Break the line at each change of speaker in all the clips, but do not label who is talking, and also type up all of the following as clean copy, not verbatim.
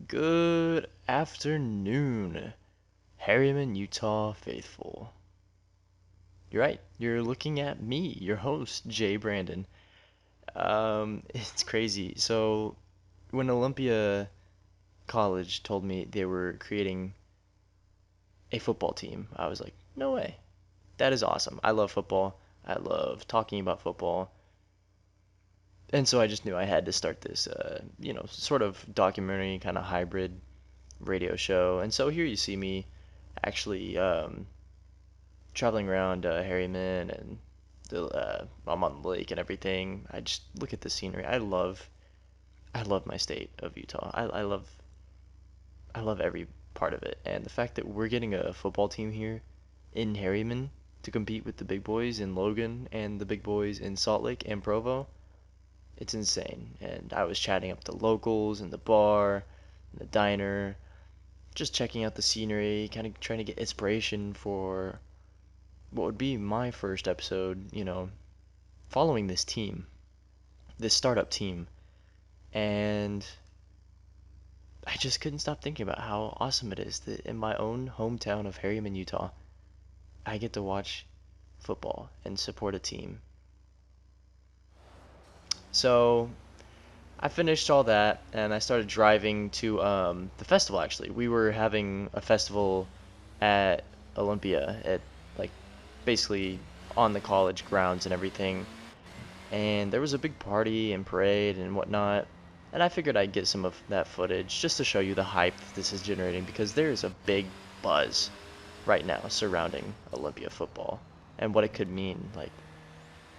Good afternoon, Harriman, Utah faithful. You're right, you're looking at me, your host, Jay Brandon. It's crazy. So, when Olympia College told me they were creating a football team, I was like, no way. That is awesome. I love football. I love talking about football. And so I just knew I had to start this, sort of documentary kind of hybrid radio show. And so here you see me actually traveling around Harriman and I'm on the lake and everything. I just look at the scenery. I love my state of Utah. I love every part of it. And the fact that we're getting a football team here in Harriman to compete with the big boys in Logan and the big boys in Salt Lake and Provo, it's insane. And I was chatting up the locals in the bar, in the diner, just checking out the scenery, kind of trying to get inspiration for what would be my first episode, following this team, this startup team. And I just couldn't stop thinking about how awesome it is that in my own hometown of Harriman, Utah, I get to watch football and support a team. So I finished all that and I started driving to the festival actually. We were having a festival at Olympia at like basically on the college grounds and everything. And there was a big party and parade and whatnot. And I figured I'd get some of that footage just to show you the hype that this is generating because there is a big buzz right now surrounding Olympia football and what it could mean. Like,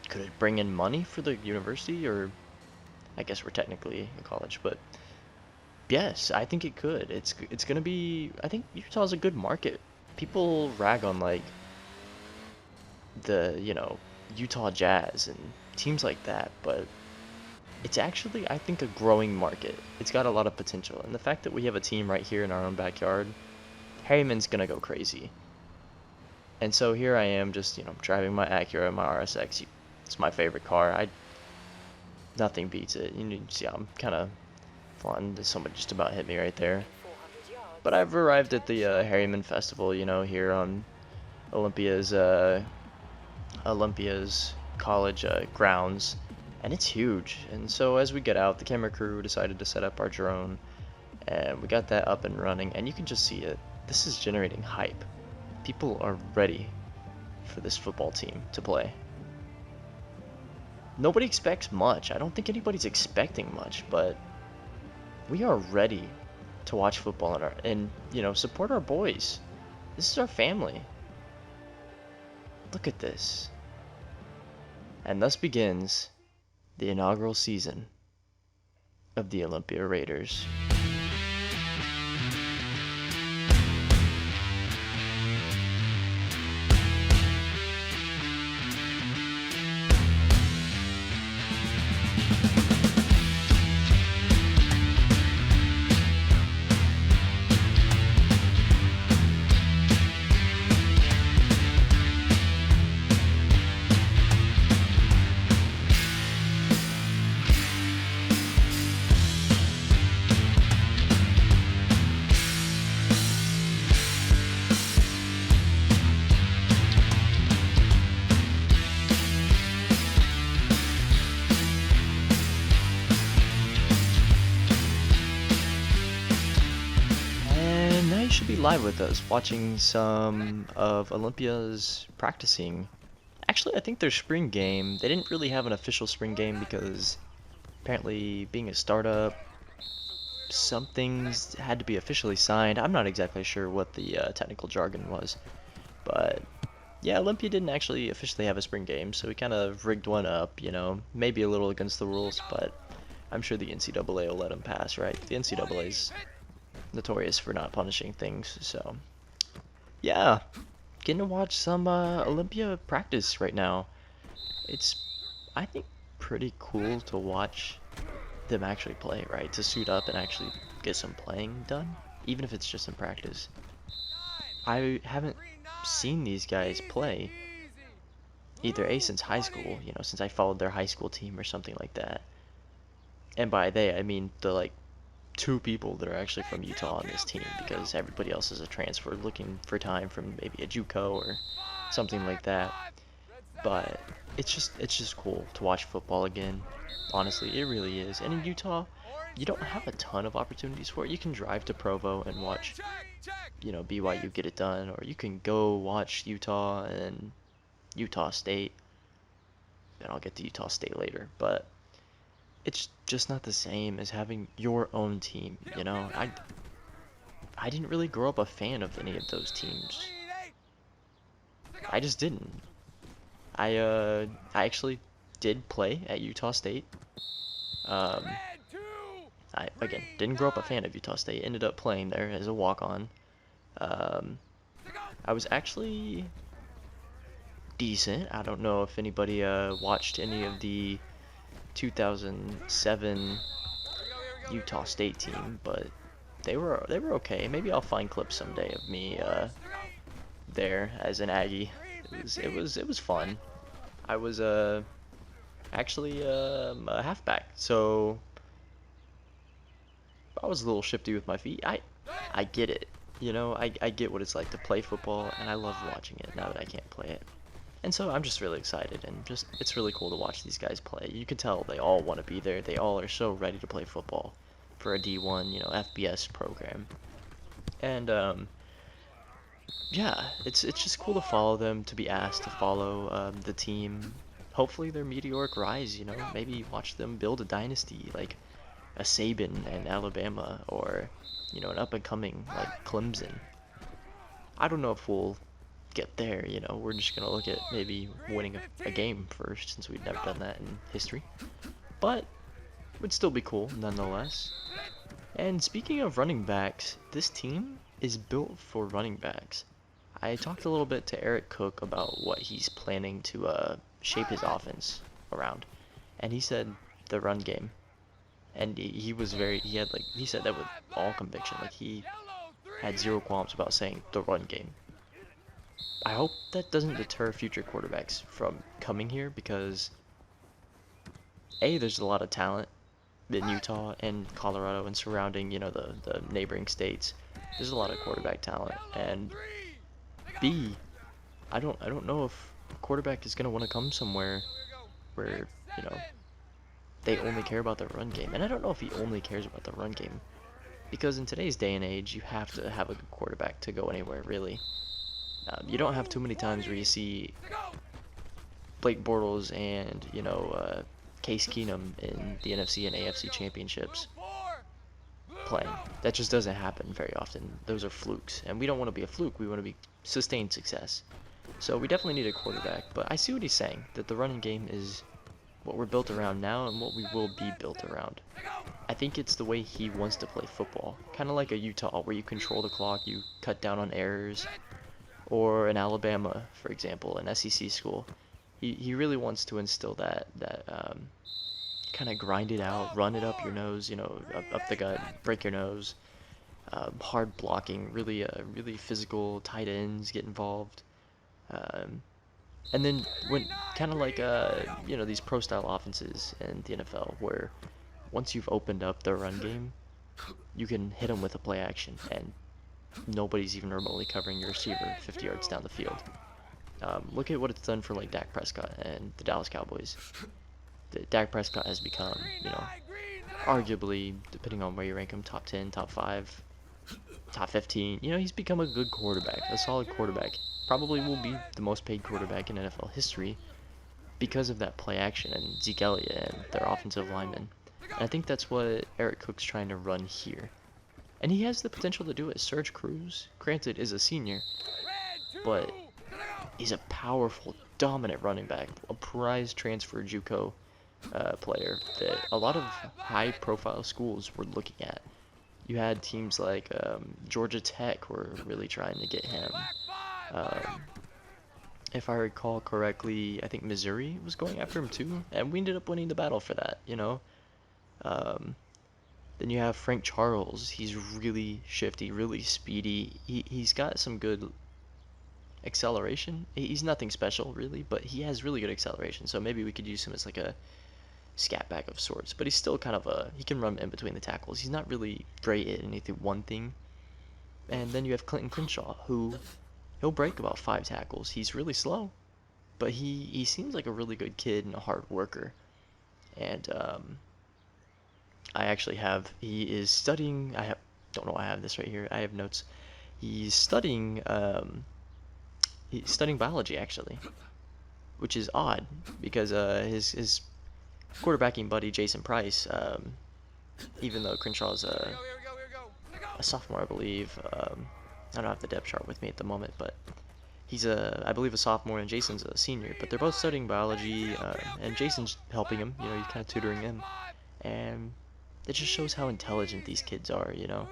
could it bring in money for the university? Or I guess we're technically a college, but yes, I think it could. It's gonna be. I think Utah's a good market. People rag on like the Utah Jazz and teams like that, but it's actually, I think, a growing market. It's got a lot of potential, and the fact that we have a team right here in our own backyard, Harriman's gonna go crazy. And so here I am, just driving my Acura, my RSX. It's my favorite car. Nothing beats it. You see, I'm kind of fun. Someone just about hit me right there. But I've arrived at the Harriman Festival, here on Olympia's Olympia's college grounds, and it's huge. And so as we get out, the camera crew decided to set up our drone, and we got that up and running, and you can just see it. This is generating hype. People are ready for this football team to play. Nobody expects much. I don't think anybody's expecting much, but we are ready to watch football and support our boys. This is our family. Look at this. And thus begins the inaugural season of the Olympia Raiders. And now you should be live with us, watching some of Olympia's practicing. Actually, I think their spring game, they didn't really have an official spring game because apparently being a startup, some things had to be officially signed. I'm not exactly sure what the technical jargon was, but yeah, Olympia didn't actually officially have a spring game, so we kind of rigged one up, maybe a little against the rules, but I'm sure the NCAA will let them pass, right? The NCAA's notorious for not punishing things, so yeah, getting to watch some Olympia practice right now. It's, I think, pretty cool to watch them actually play, right? To suit up and actually get some playing done, even if it's just in practice. I haven't seen these guys play either A since high school, since I followed their high school team or something like that. And by they, I mean the like 2 people that are actually from Utah on this team because everybody else is a transfer looking for time from maybe a JUCO or something like that. But it's just cool to watch football again. Honestly, it really is. And in Utah, you don't have a ton of opportunities for it. You can drive to Provo and watch, BYU get it done, or you can go watch Utah and Utah State. And I'll get to Utah State later, but it's just not the same as having your own team, you know? I didn't really grow up a fan of any of those teams. I just didn't. I actually did play at Utah State. Um, I again didn't grow up a fan of Utah State. Ended up playing there as a walk-on. Um, I was actually decent. I don't know if anybody watched any of the 2007 Utah State team, but they were okay. Maybe I'll find clips someday of me there as an Aggie. It was fun. I was actually a halfback, so I was a little shifty with my feet. I get it. I get what it's like to play football, and I love watching it now that I can't play it. And so I'm just really excited, and just it's really cool to watch these guys play. You can tell they all want to be there. They all are so ready to play football for a D1, FBS program. And yeah, it's just cool to follow them, to be asked to follow the team. Hopefully their meteoric rise, maybe watch them build a dynasty like a Saban and Alabama, or an up and coming like Clemson. I don't know if we'll get there, we're just gonna look at maybe winning a game first, since we've never done that in history. But it would still be cool nonetheless. And speaking of running backs, this team is built for running backs. I talked a little bit to Eric Cooke about what he's planning to shape his offense around, and he said the run game. And he said that with all conviction. Like, he had zero qualms about saying the run game. I hope that doesn't deter future quarterbacks from coming here, because there's a lot of talent in Utah and Colorado and surrounding, the neighboring states. There's a lot of quarterback talent, and B, I don't know if a quarterback is gonna want to come somewhere where, they only care about the run game. And I don't know if he only cares about the run game, because in today's day and age, you have to have a good quarterback to go anywhere, really. You don't have too many times where you see Blake Bortles and, Case Keenum in the NFC and AFC championships playing. That just doesn't happen very often. Those are flukes, and we don't want to be a fluke. We want to be sustained success. So we definitely need a quarterback, but I see what he's saying, that the running game is what we're built around now and what we will be built around. I think it's the way he wants to play football, kind of like a Utah, where you control the clock, you cut down on errors, or an Alabama, for example, an SEC school. He really wants to instill that kind of grind it out, run it up your nose, up the gut, break your nose, hard blocking, really physical tight ends get involved. And then when kind of like these pro style offenses in the NFL, where once you've opened up the run game, you can hit them with a play action, and nobody's even remotely covering your receiver 50 yards down the field. Look at what it's done for like Dak Prescott and the Dallas Cowboys. Dak Prescott has become, arguably, depending on where you rank him, top 10, top 5, top 15. He's become a good quarterback, a solid quarterback. Probably will be the most paid quarterback in NFL history because of that play action and Zeke Elliott and their offensive linemen. And I think that's what Eric Cooke's trying to run here. And he has the potential to do it. Serge Cruz, granted, is a senior, but he's a powerful, dominant running back, a prize transfer JUCO player that a lot of high-profile schools were looking at. You had teams like Georgia Tech were really trying to get him. If I recall correctly, I think Missouri was going after him too, and we ended up winning the battle for that, Then you have Frank Charles. He's really shifty, really speedy. He's got some good acceleration. He's nothing special, really, but he has really good acceleration, so maybe we could use him as like a scat back of sorts, but he's still kind of he can run in between the tackles. He's not really great at anything one thing. And then you have Clinton Crenshaw, who he'll break about 5 tackles. He's really slow, but he seems like a really good kid and a hard worker. And I actually have he is studying. I have don't know why I have this right here. I have notes. He's studying biology actually, which is odd because his quarterbacking buddy Jason Price, even though Crenshaw's a sophomore, I believe. I don't have the depth chart with me at the moment, but he's I believe a sophomore and Jason's a senior. But they're both studying biology, and Jason's helping him. You know, he's kind of tutoring him, and it just shows how intelligent these kids are. You know,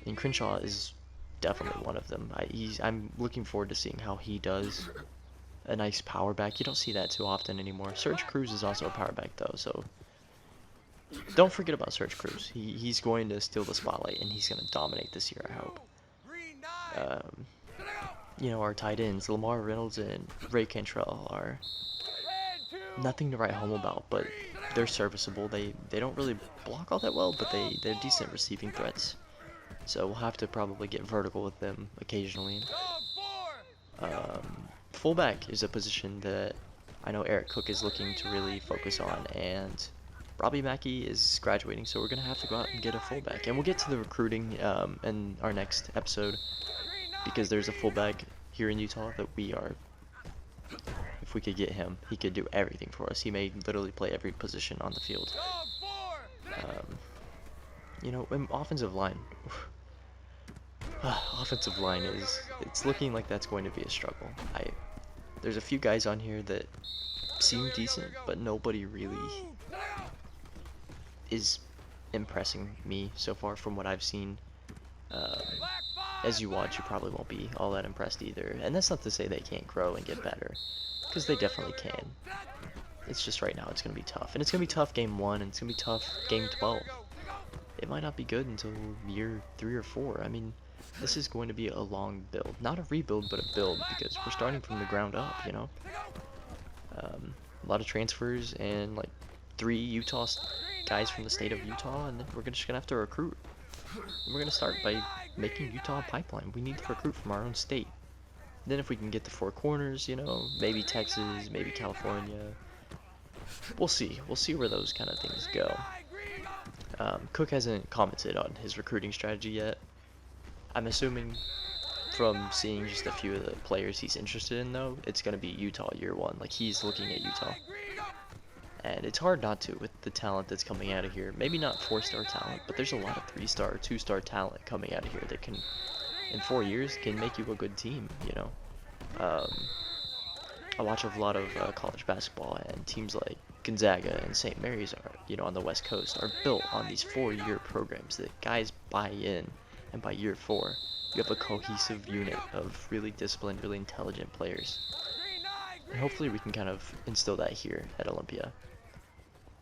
and Crenshaw is definitely one of them. I'm looking forward to seeing how he does. A nice power back. You don't see that too often anymore. Serge Cruz is also a power back though, so don't forget about Serge Cruz. He's going to steal the spotlight and he's going to dominate this year, I hope. You know, our tight ends, Lamar Reynolds and Ray Cantrell, are nothing to write home about, but they're serviceable. They don't really block all that well, but they're decent receiving threats. So we'll have to probably get vertical with them occasionally. Fullback is a position that I know Eric Cooke is looking to really focus on, and Robbie Mackey is graduating, so we're going to have to go out and get a fullback. And we'll get to the recruiting in our next episode, because there's a fullback here in Utah that if we could get him, he could do everything for us. He may literally play every position on the field. You know, offensive line. Offensive line it's looking like that's going to be a struggle. There's a few guys on here that seem decent, but nobody really is impressing me so far from what I've seen. As you watch, you probably won't be all that impressed either. And that's not to say they can't grow and get better, because they definitely can. It's just right now it's going to be tough. And it's going to be tough game 1, and it's going to be tough game 12. It might not be good until year 3 or 4. I mean, this is going to be a long build. Not a rebuild, but a build, because we're starting from the ground up, you know? A lot of transfers and, like, 3 Utah guys from the state of Utah, and then we're just going to have to recruit. And we're going to start by making Utah a pipeline. We need to recruit from our own state. Then if we can get the 4 corners, you know, maybe Texas, maybe California. We'll see. We'll see where those kind of things go. Cook hasn't commented on his recruiting strategy yet. I'm assuming from seeing just a few of the players he's interested in, though, it's going to be Utah year 1. Like, he's looking at Utah. And it's hard not to with the talent that's coming out of here. Maybe not 4-star talent, but there's a lot of 3-star or 2-star talent coming out of here that can, in 4 years, can make you a good team, you know. I watch a lot of college basketball, and teams like Gonzaga and St. Mary's are, you know, on the West Coast, are built on these 4-year programs that guys buy in, and by year 4, you have a cohesive unit of really disciplined, really intelligent players. And hopefully we can kind of instill that here at Olympia.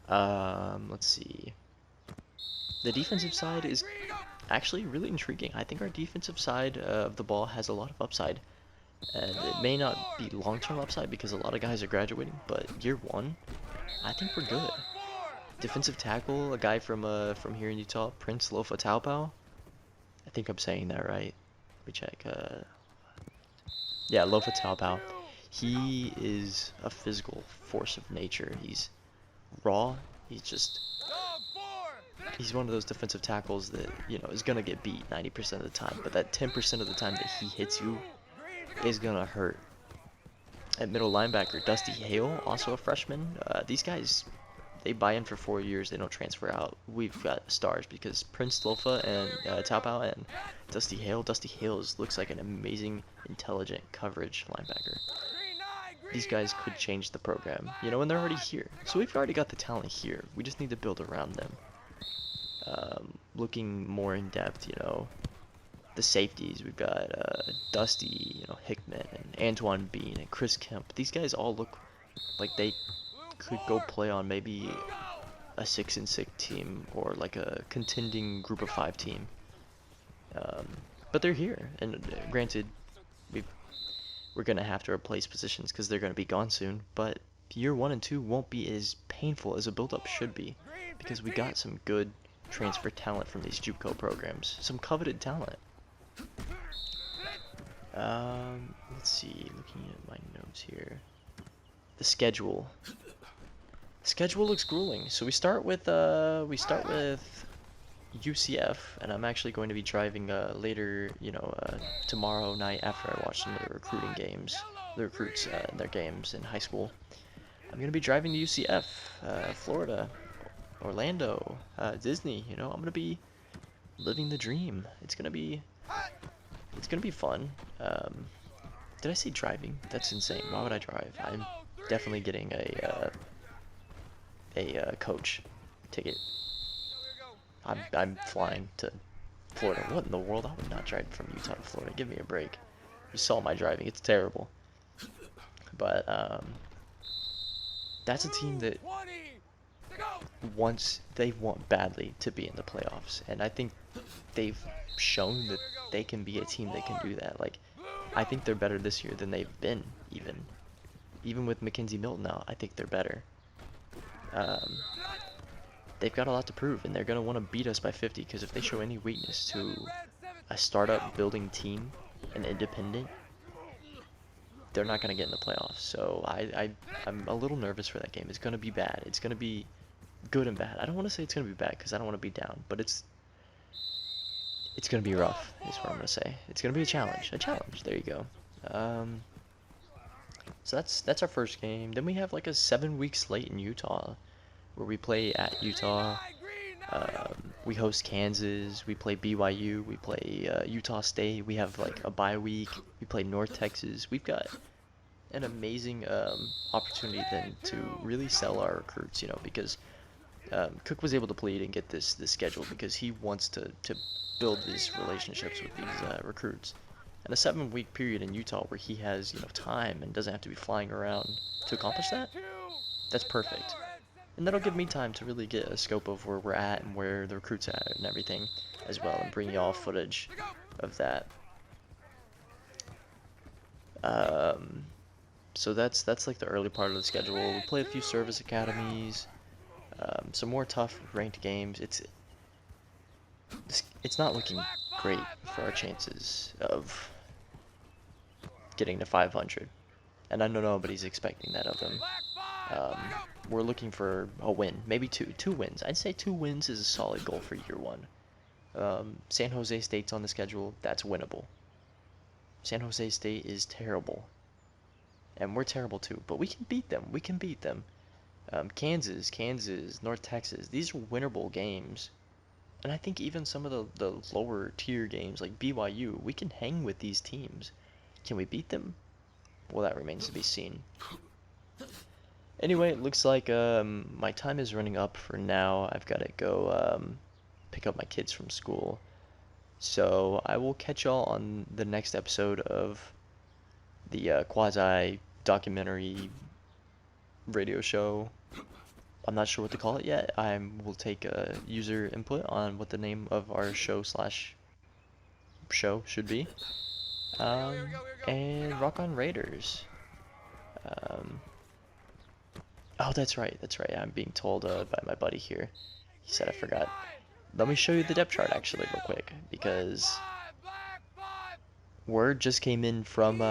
Let's see. The defensive side is actually really intriguing. I think our defensive side of the ball has a lot of upside. And it may not be long-term upside because a lot of guys are graduating, but year 1, I think we're good. Defensive tackle, a guy from here in Utah, Prince Lofa Taupau. I think I'm saying that right. Let me check. Yeah, Lofa Taupau. He is a physical force of nature. He's raw. He's one of those defensive tackles that, you know, is gonna get beat 90% of the time, but that 10% of the time that he hits you is gonna hurt. At middle linebacker, Dusty Hale, also a freshman. These guys, they buy in for 4 years. They don't transfer out. We've got stars because Prince Lofa and Taupau and Dusty Hale. Dusty Hale looks like an amazing, intelligent coverage linebacker. These guys could change the program, you know, and they're already here. So we've already got the talent here. We just need to build around them. Looking more in depth, you know, the safeties, we've got Dusty, you know, Hickman and Antoine Bean and Chris Kemp. These guys all look like they could go play on maybe a 6-6 team or like a contending group of 5 team. But they're here, and granted, we're gonna have to replace positions because they're gonna be gone soon. But year 1 and 2 won't be as painful as a build-up should be, because we got some good transfer talent from these JUCO programs, some coveted talent. Let's see, looking at my notes here. The schedule. The schedule looks grueling. So we start with UCF, and I'm actually going to be driving later, tomorrow night after I watch some of the recruiting games, the recruits in their games in high school. I'm gonna be driving to UCF, Florida, Orlando, Disney. I'm gonna be living the dream. It's gonna be fun. Did I say driving? That's insane. Why would I drive? I'm definitely getting a coach ticket. I'm flying to Florida. What in the world? I would not drive from Utah to Florida. Give me a break. You saw my driving. It's terrible. But that's a team that they want badly to be in the playoffs, and I think they've shown that they can be a team that can do that. Like, I think they're better this year than they've been, even with Mackenzie Milton out. I think they're better. They've got a lot to prove, and they're going to want to beat us by 50, because if they show any weakness to a startup building team, an independent, they're not going to get in the playoffs. So I'm a little nervous for that game. It's going to be bad. It's going to be good and bad. I don't want to say it's going to be bad, because I don't want to be down, but it's going to be rough, is what I'm going to say. It's going to be a challenge. There you go. So that's our first game. Then we have like a 7-week slate in Utah, where we play at Utah, we host Kansas, we play BYU, we play Utah State, we have like a bye week, we play North Texas. We've got an amazing opportunity then to really sell our recruits, because Cooke was able to plead and get this schedule because he wants to build these relationships with these recruits. And a 7-week period in Utah where he has time and doesn't have to be flying around to accomplish that, that's perfect. And that'll give me time to really get a scope of where we're at and where the recruits are at and everything as well, and bring y'all footage of that. So that's like the early part of the schedule. We play a few service academies, some more tough ranked games. It's not looking great for our chances of getting to 500, and I know nobody's expecting that of them. We're looking for a win, maybe two wins. I'd say 2 wins is a solid goal for year 1. San Jose State's on the schedule. That's winnable. San Jose State is terrible, and we're terrible too, but we can beat them. Kansas, North Texas, these are winnable games. And I think even some of the lower tier games like BYU, we can hang with these teams. Can we beat them? Well, that remains to be seen. Anyway, it looks like my time is running up for now. I've got to go pick up my kids from school. So I will catch y'all on the next episode of the quasi-documentary radio show. I'm not sure what to call it yet. I will take user input on what the name of our show should be. And rock on Raiders. Oh, that's right. I'm being told by my buddy here. He said I forgot. Let me show you the depth chart actually real quick, because word just came in from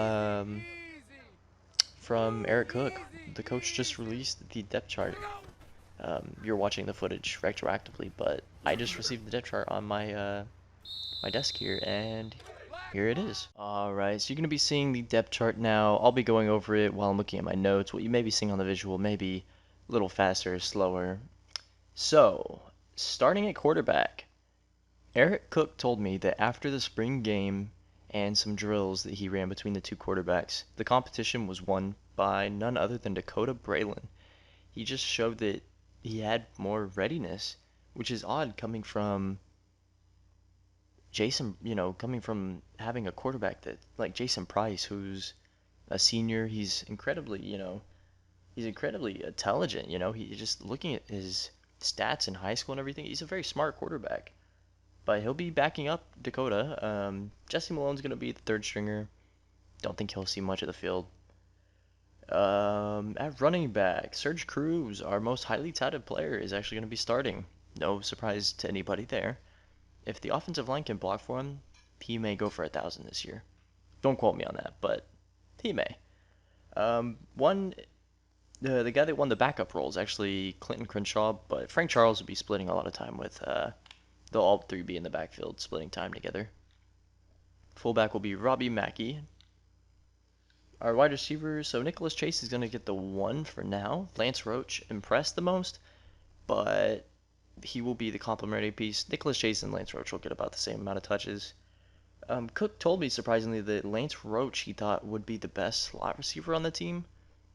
Eric Cooke. The coach just released the depth chart. You're watching the footage retroactively, but I just received the depth chart on my my desk here, and here it is. Alright, so you're going to be seeing the depth chart now. I'll be going over it while I'm looking at my notes. What you may be seeing on the visual may be a little faster or slower. So, starting at quarterback, Eric Cooke told me that after the spring game and some drills that he ran between the 2 quarterbacks, the competition was won by none other than Dakota Braylon. He just showed that he had more readiness, which is odd coming from Jason, coming from having a quarterback that like Jason Price, who's a senior. He's incredibly intelligent. He just looking at his stats in high school and everything. He's a very smart quarterback, but he'll be backing up Dakota. Jesse Malone's gonna be the 3rd stringer. Don't think he'll see much of the field. At running back, Serge Cruz, our most highly touted player, is actually going to be starting. No surprise to anybody there. If the offensive line can block for him, he may go for 1,000 this year. Don't quote me on that, but he may. One the guy that won the backup role is actually Clinton Crenshaw, but Frank Charles will be splitting a lot of time with they'll all three be in the backfield, splitting time together. Fullback will be Robbie Mackey. Our wide receivers, so Nicholas Chase is going to get the one for now. Lance Roach impressed the most, but he will be the complementary piece. Nicholas Chase and Lance Roach will get about the same amount of touches. Cook told me surprisingly that Lance Roach he thought would be the best slot receiver on the team,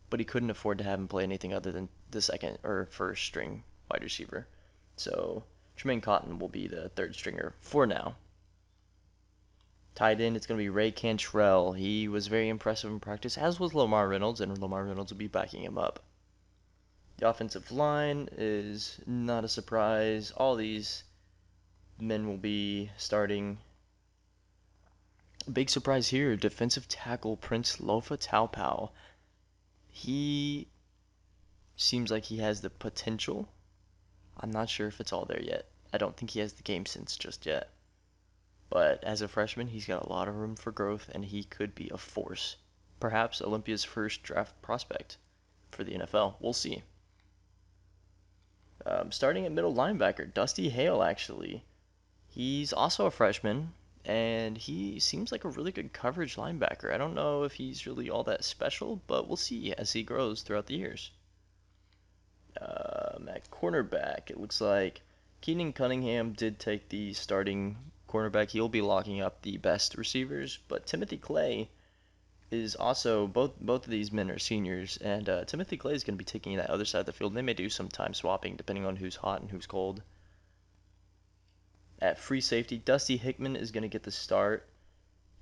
but he couldn't afford to have him play anything other than the second or first string wide receiver. So Tremaine Cotton will be the third stringer for now. Tight end, it's going to be Ray Cantrell. He was very impressive in practice, as was Lamar Reynolds, and Lamar Reynolds will be backing him up. The offensive line is not a surprise. All these men will be starting. Big surprise here, defensive tackle Prince Lofa Taupau. He seems like he has the potential. I'm not sure if it's all there yet. I don't think he has the game sense just yet. But as a freshman, he's got a lot of room for growth, and he could be a force. Perhaps Olympia's first draft prospect for the NFL. We'll see. Starting at middle linebacker, Dusty Hale, actually. He's also a freshman, and he seems like a really good coverage linebacker. I don't know if he's really all that special, but we'll see as he grows throughout the years. At cornerback, it looks like Keenan Cunningham did take the starting cornerback. He'll be locking up the best receivers, but Timothy Clay is also both of these men are seniors, and Timothy Clay is going to be taking that other side of the field. They may do some time swapping depending on who's hot and who's cold. At free safety, Dusty Hickman is going to get the start.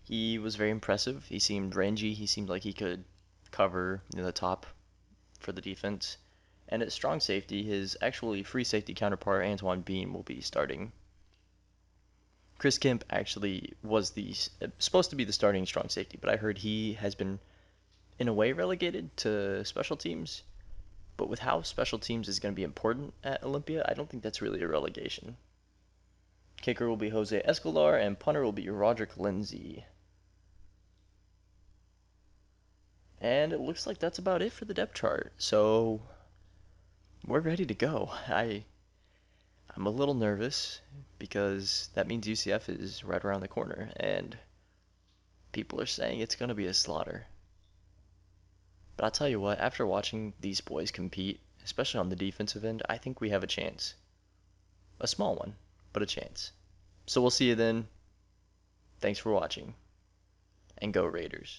He was very impressive. He seemed rangy. He seemed like he could cover the top for the defense. And at strong safety, his actually free safety counterpart Antoine Bean will be starting. Chris Kemp actually was supposed to be the starting strong safety, but I heard he has been in a way relegated to special teams. But with how special teams is going to be important at Olympia, I don't think that's really a relegation. Kicker will be Jose Escolar, and punter will be Roderick Lindsay. And it looks like that's about it for the depth chart. So we're ready to go. I'm a little nervous because that means UCF is right around the corner, and people are saying it's going to be a slaughter. But I'll tell you what, after watching these boys compete, especially on the defensive end, I think we have a chance. A small one, but a chance. So we'll see you then. Thanks for watching, and go Raiders.